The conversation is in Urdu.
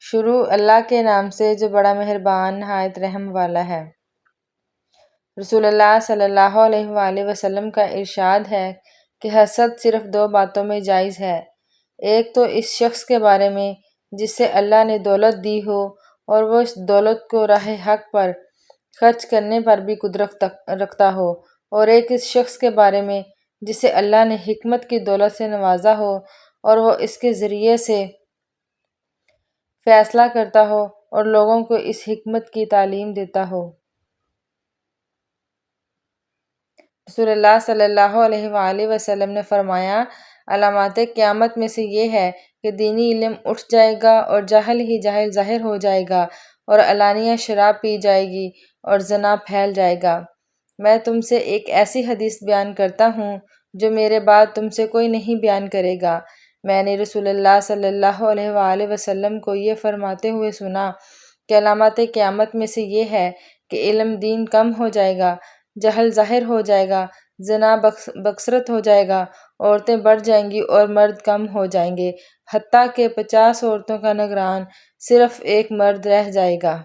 شروع اللہ کے نام سے جو بڑا مہربان نہایت رحم والا ہے۔ رسول اللہ صلی اللہ علیہ وآلہ وسلم کا ارشاد ہے کہ حسد صرف دو باتوں میں جائز ہے۔ ایک تو اس شخص کے بارے میں جس سے اللہ نے دولت دی ہو اور وہ اس دولت کو راہ حق پر خرچ کرنے پر بھی قدرت رکھتا ہو، اور ایک اس شخص کے بارے میں جسے اللہ نے حکمت کی دولت سے نوازا ہو اور وہ اس کے ذریعے سے فیصلہ کرتا ہو اور لوگوں کو اس حکمت کی تعلیم دیتا ہو۔ رسول اللہ صلی اللہ علیہ وآلہ وسلم نے فرمایا، علامات قیامت میں سے یہ ہے کہ دینی علم اٹھ جائے گا اور جہل ہی جہل ظاہر ہو جائے گا، اور علانیہ شراب پی جائے گی اور زنا پھیل جائے گا۔ میں تم سے ایک ایسی حدیث بیان کرتا ہوں جو میرے بعد تم سے کوئی نہیں بیان کرے گا۔ میں نے رسول اللہ صلی اللہ علیہ وآلہ وسلم کو یہ فرماتے ہوئے سنا کہ علامات قیامت میں سے یہ ہے کہ علم دین کم ہو جائے گا، جہل ظاہر ہو جائے گا، زنا بکثرت ہو جائے گا، عورتیں بڑھ جائیں گی اور مرد کم ہو جائیں گے، حتیٰ کہ 50 عورتوں کا نگران صرف ایک مرد رہ جائے گا۔